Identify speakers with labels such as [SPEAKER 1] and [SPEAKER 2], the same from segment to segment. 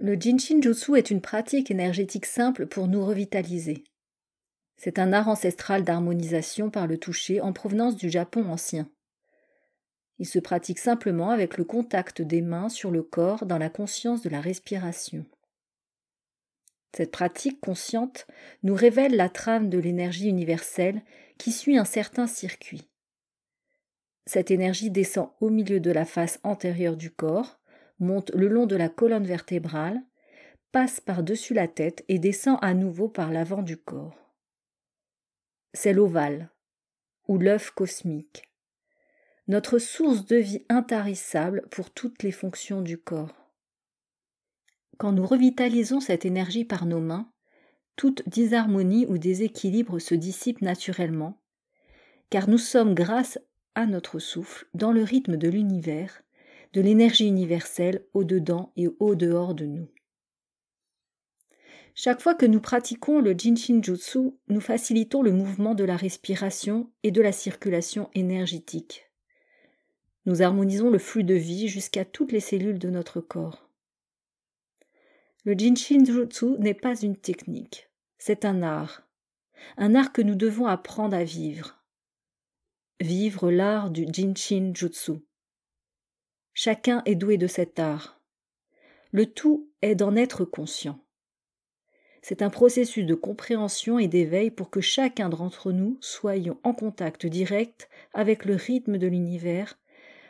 [SPEAKER 1] Le Jinshin Jutsu est une pratique énergétique simple pour nous revitaliser. C'est un art ancestral d'harmonisation par le toucher en provenance du Japon ancien. Il se pratique simplement avec le contact des mains sur le corps dans la conscience de la respiration. Cette pratique consciente nous révèle la trame de l'énergie universelle qui suit un certain circuit. Cette énergie descend au milieu de la face antérieure du corps, monte le long de la colonne vertébrale, passe par-dessus la tête et descend à nouveau par l'avant du corps. C'est l'ovale, ou l'œuf cosmique, notre source de vie intarissable pour toutes les fonctions du corps. Quand nous revitalisons cette énergie par nos mains, toute disharmonie ou déséquilibre se dissipe naturellement, car nous sommes, grâce à notre souffle, dans le rythme de l'univers, de l'énergie universelle au-dedans et au-dehors de nous. Chaque fois que nous pratiquons le Jinshin Jutsu, nous facilitons le mouvement de la respiration et de la circulation énergétique. Nous harmonisons le flux de vie jusqu'à toutes les cellules de notre corps. Le Jinshin Jutsu n'est pas une technique, c'est un art que nous devons apprendre à vivre. Vivre l'art du Jinshin Jutsu. Chacun est doué de cet art. Le tout est d'en être conscient. C'est un processus de compréhension et d'éveil pour que chacun d'entre nous soyons en contact direct avec le rythme de l'univers,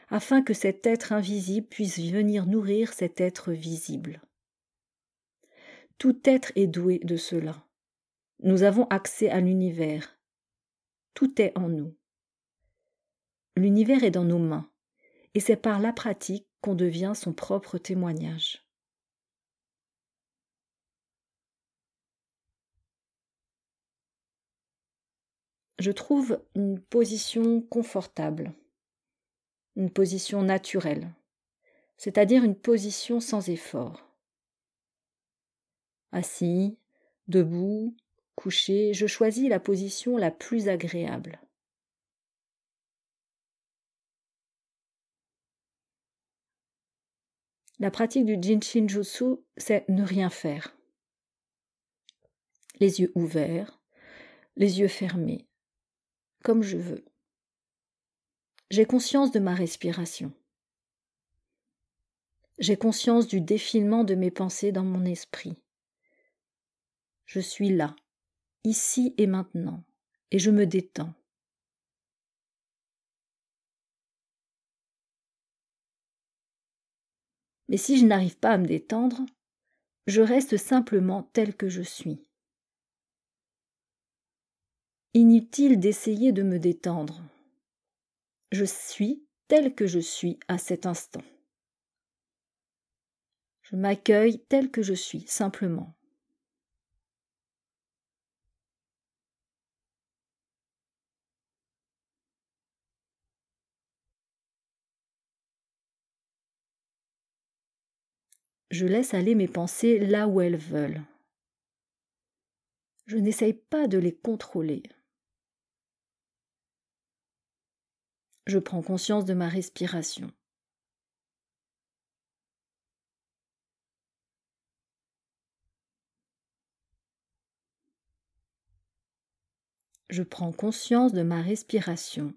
[SPEAKER 1] afin que cet être invisible puisse venir nourrir cet être visible. Tout être est doué de cela. Nous avons accès à l'univers. Tout est en nous. L'univers est dans nos mains, et c'est par la pratique qu'on devient son propre témoignage. Je trouve une position confortable, une position naturelle, c'est-à-dire une position sans effort. Assis, debout, couché, je choisis la position la plus agréable. La pratique du Jinshin Jutsu, c'est ne rien faire. Les yeux ouverts, les yeux fermés, comme je veux. J'ai conscience de ma respiration. J'ai conscience du défilement de mes pensées dans mon esprit. Je suis là, ici et maintenant, et je me détends. Mais si je n'arrive pas à me détendre, je reste simplement tel que je suis. Inutile d'essayer de me détendre. Je suis tel que je suis à cet instant. Je m'accueille tel que je suis, simplement. Je laisse aller mes pensées là où elles veulent. Je n'essaye pas de les contrôler. Je prends conscience de ma respiration. Je prends conscience de ma respiration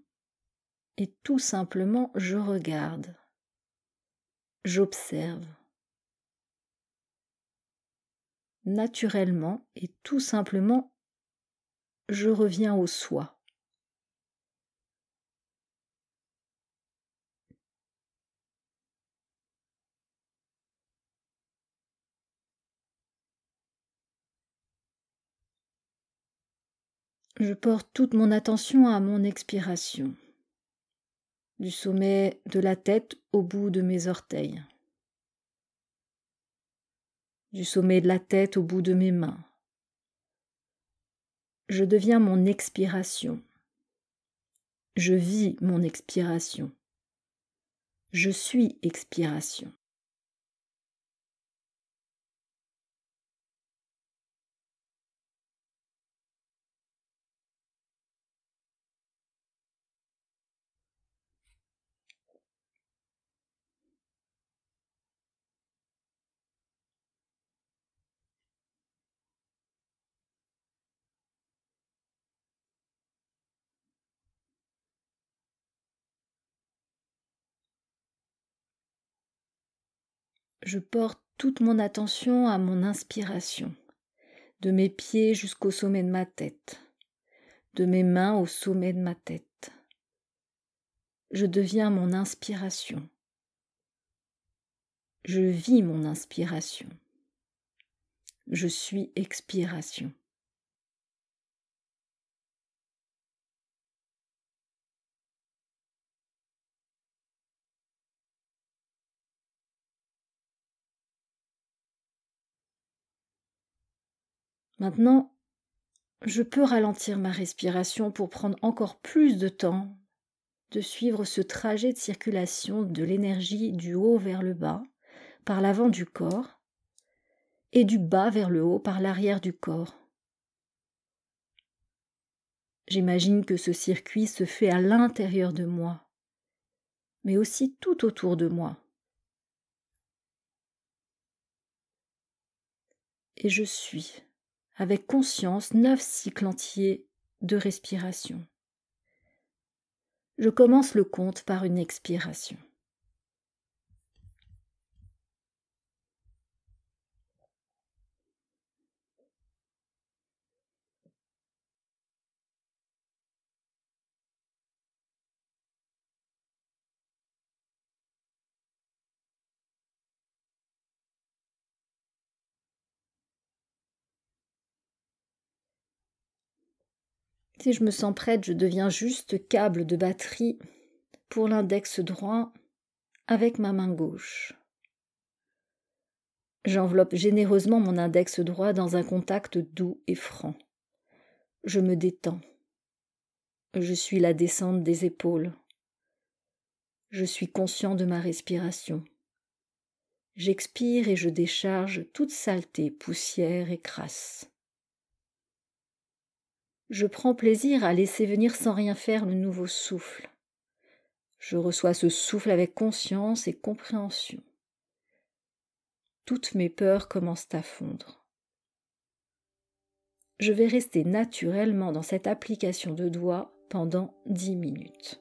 [SPEAKER 1] et tout simplement je regarde. J'observe. Naturellement et tout simplement, je reviens au soi. Je porte toute mon attention à mon expiration, du sommet de la tête au bout de mes orteils, du sommet de la tête au bout de mes mains. Je deviens mon expiration. Je vis mon expiration. Je suis expiration. Je porte toute mon attention à mon inspiration, de mes pieds jusqu'au sommet de ma tête, de mes mains au sommet de ma tête. Je deviens mon inspiration. Je vis mon inspiration. Je suis expiration. Maintenant, je peux ralentir ma respiration pour prendre encore plus de temps de suivre ce trajet de circulation de l'énergie du haut vers le bas, par l'avant du corps, et du bas vers le haut par l'arrière du corps. J'imagine que ce circuit se fait à l'intérieur de moi, mais aussi tout autour de moi. Et je suis, avec conscience, 9 cycles entiers de respiration. Je commence le compte par une expiration. Si je me sens prête, je deviens juste câble de batterie pour l'index droit avec ma main gauche. J'enveloppe généreusement mon index droit dans un contact doux et franc. Je me détends. Je suis la descente des épaules. Je suis conscient de ma respiration. J'expire et je décharge toute saleté, poussière et crasse. Je prends plaisir à laisser venir sans rien faire le nouveau souffle. Je reçois ce souffle avec conscience et compréhension. Toutes mes peurs commencent à fondre. Je vais rester naturellement dans cette application de doigts pendant 10 minutes.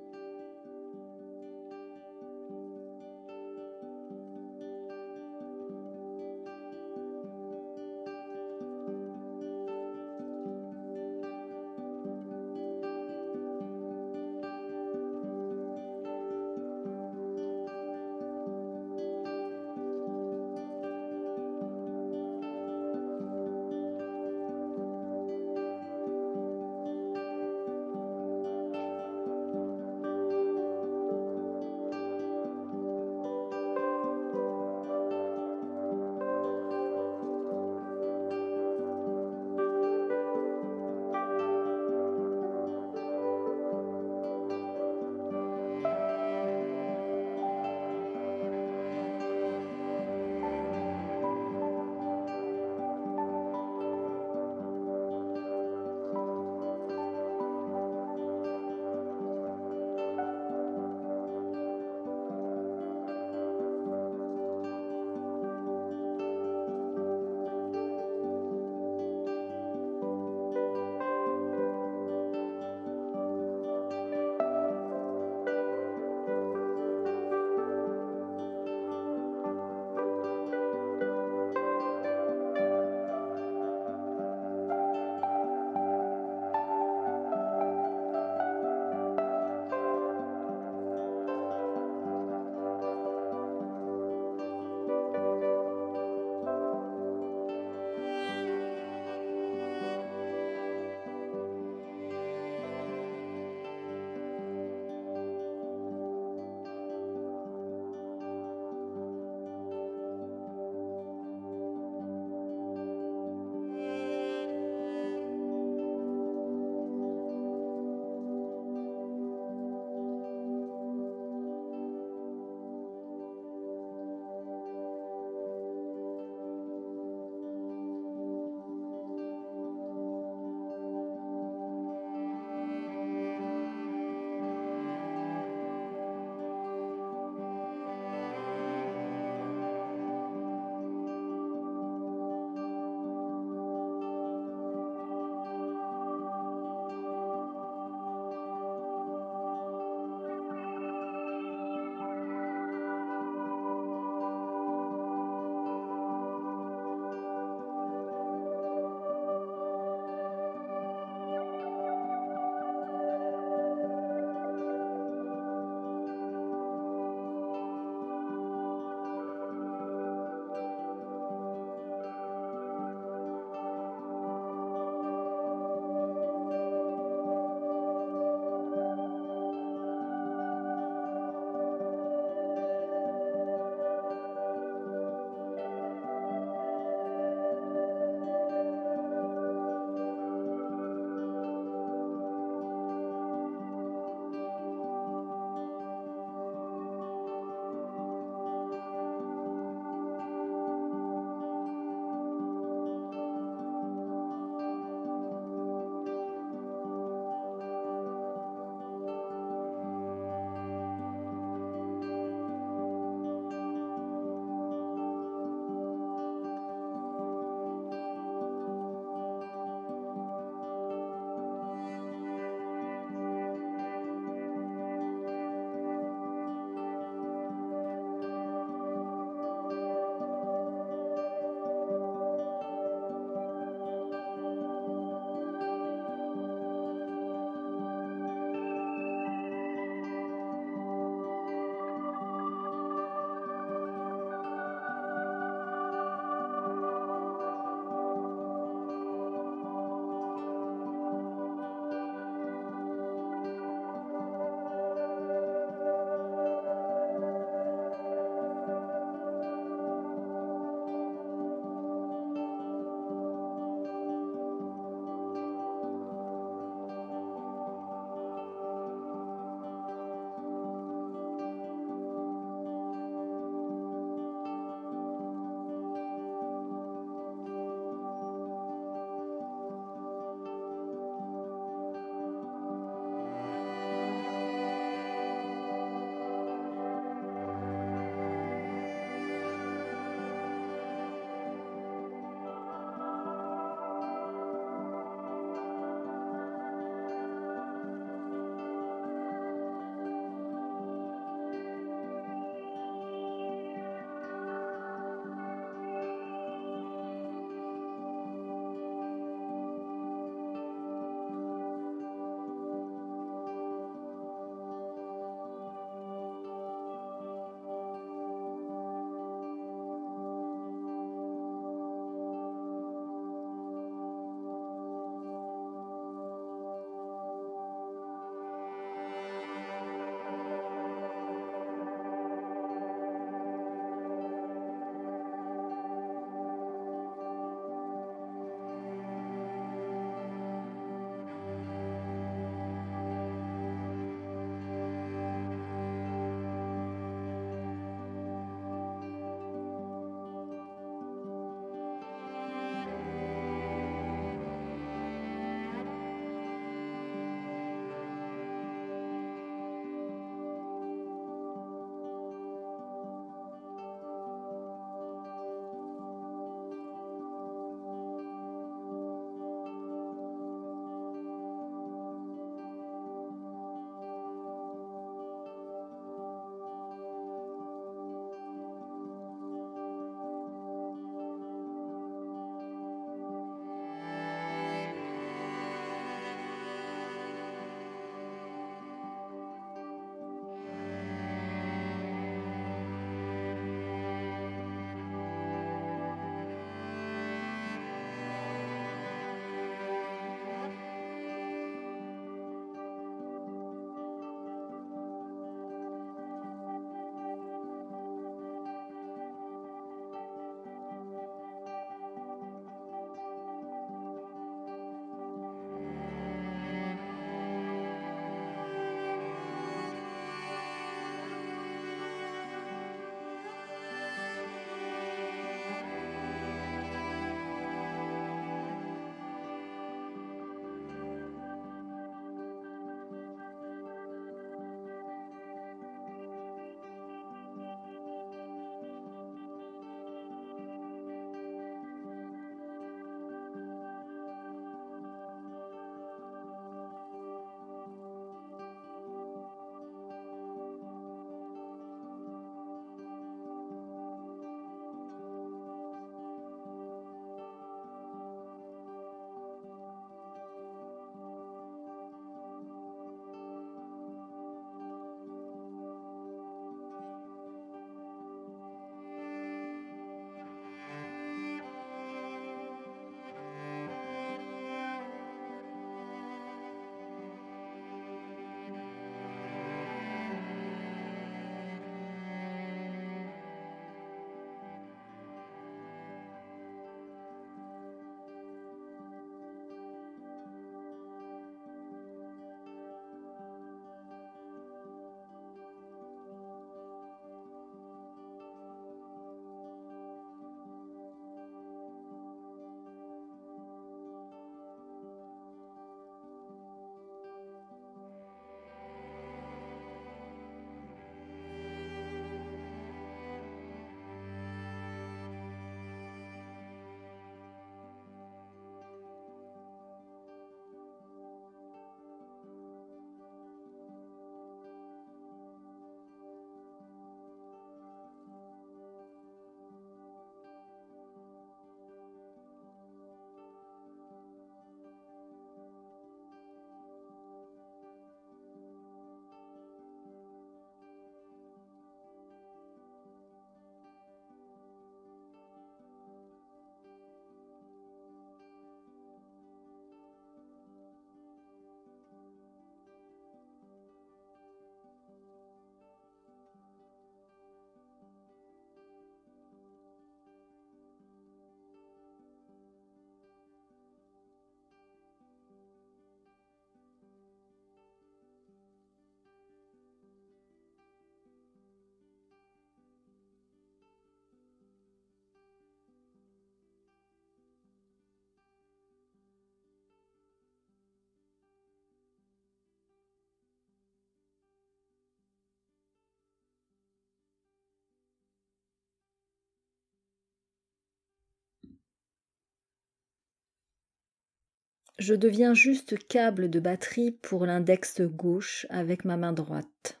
[SPEAKER 1] Je deviens juste câble de batterie pour l'index gauche avec ma main droite.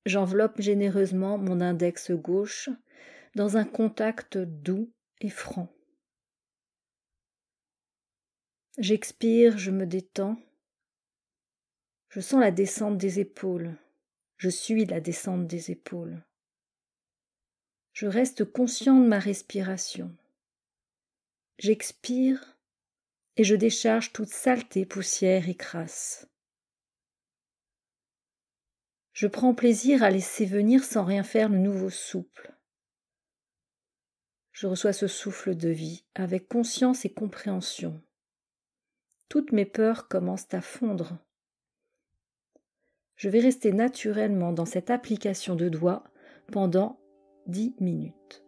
[SPEAKER 1] J'enveloppe généreusement mon index gauche dans un contact doux et franc. J'expire, je me détends. Je sens la descente des épaules. Je suis la descente des épaules. Je reste conscient de ma respiration. J'expire et je décharge toute saleté, poussière et crasse. Je prends plaisir à laisser venir sans rien faire le nouveau souffle. Je reçois ce souffle de vie avec conscience et compréhension. Toutes mes peurs commencent à fondre. Je vais rester naturellement dans cette application de doigts pendant 10 minutes.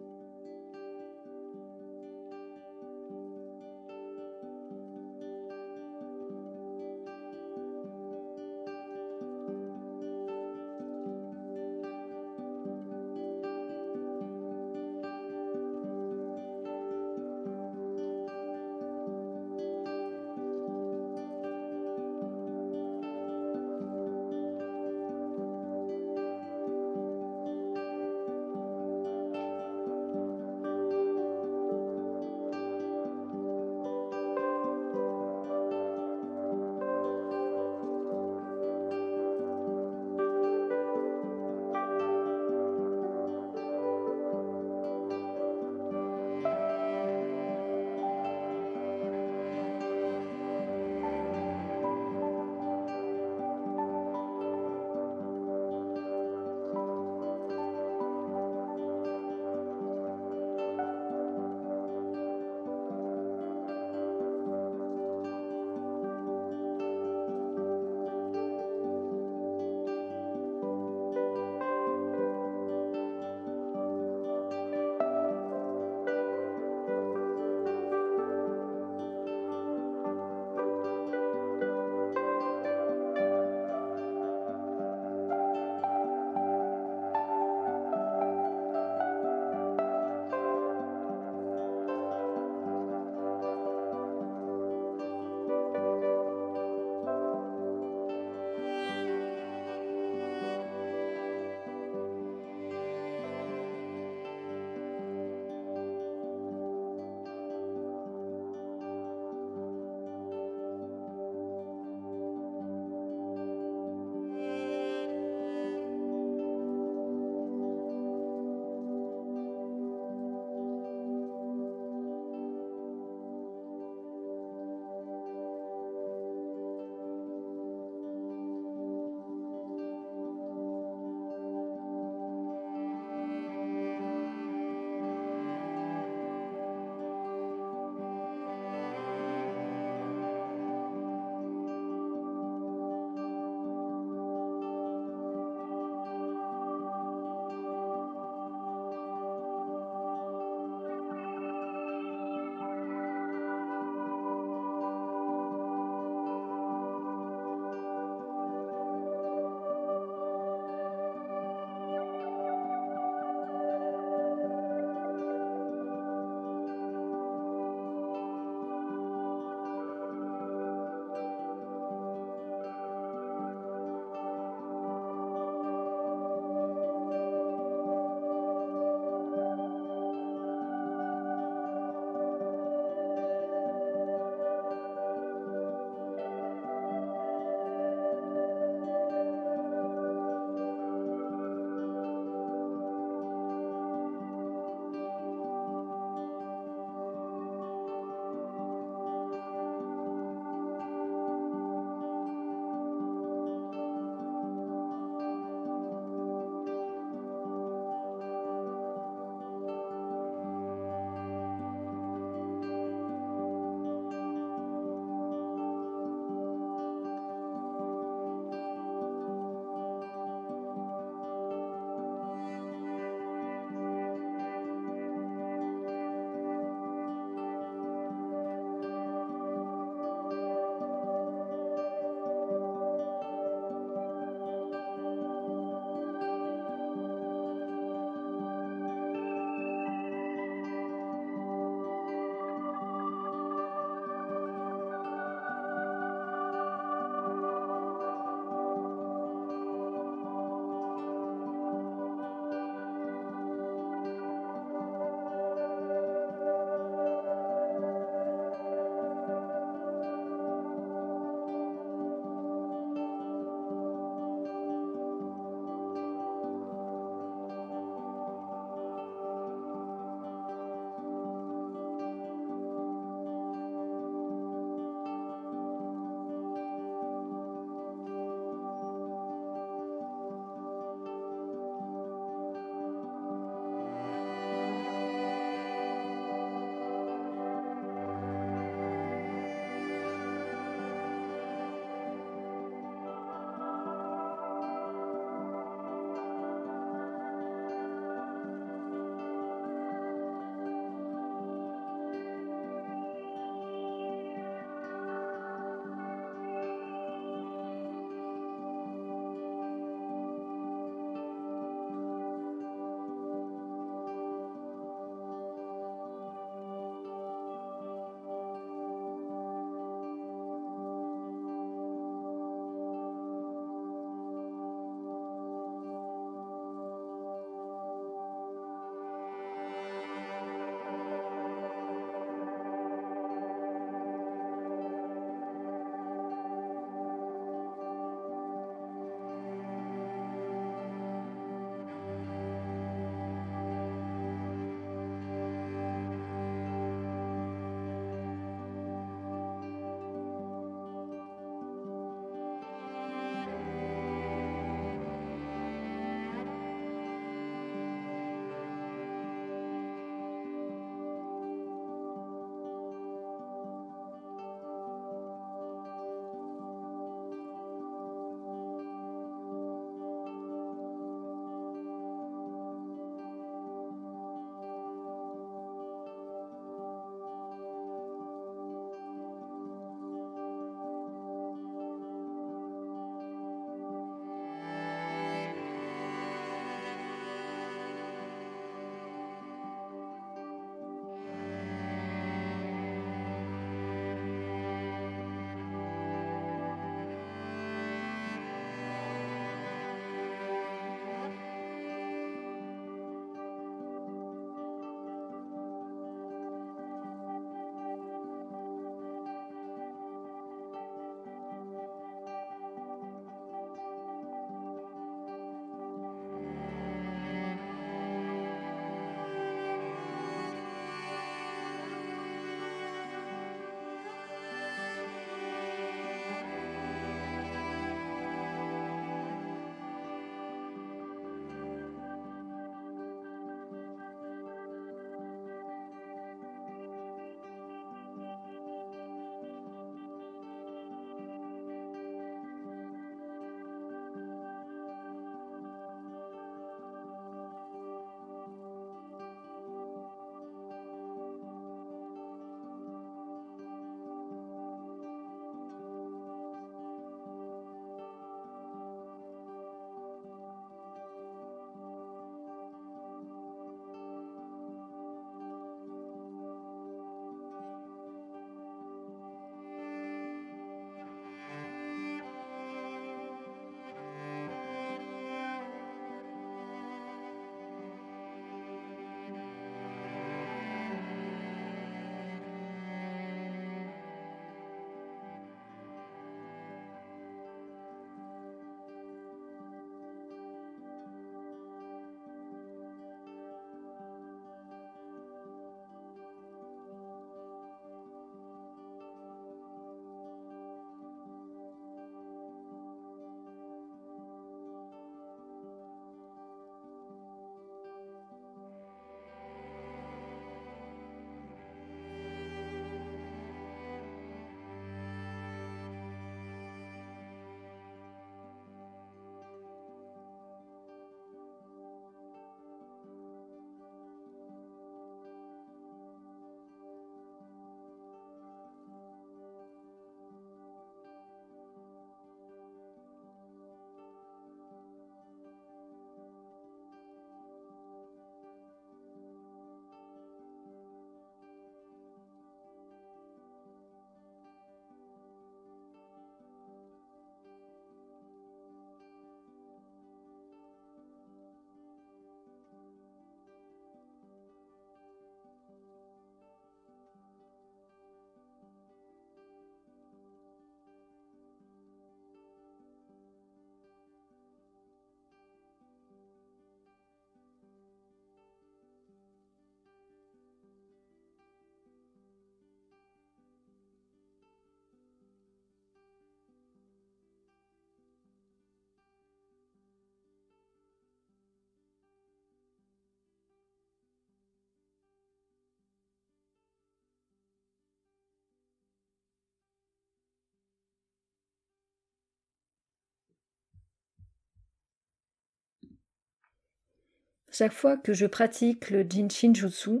[SPEAKER 1] Chaque fois que je pratique le Jinshin Jutsu,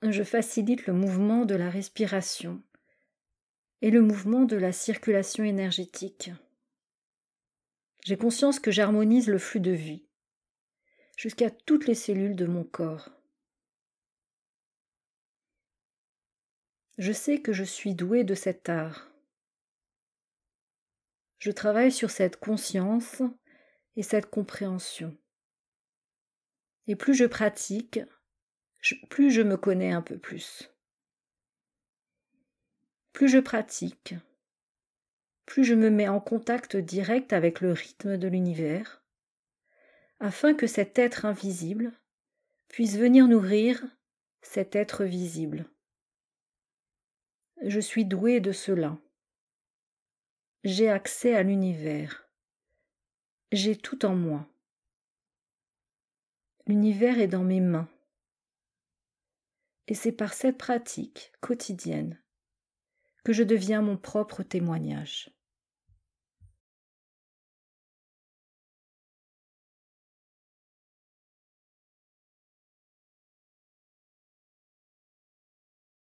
[SPEAKER 1] je facilite le mouvement de la respiration et le mouvement de la circulation énergétique. J'ai conscience que j'harmonise le flux de vie jusqu'à toutes les cellules de mon corps. Je sais que je suis douée de cet art. Je travaille sur cette conscience et cette compréhension. Et plus je pratique, plus je me connais un peu plus. Plus je pratique, plus je me mets en contact direct avec le rythme de l'univers, afin que cet être invisible puisse venir nourrir cet être visible. Je suis douée de cela. J'ai accès à l'univers. J'ai tout en moi. L'univers est dans mes mains. Et c'est par cette pratique quotidienne que je deviens mon propre témoignage.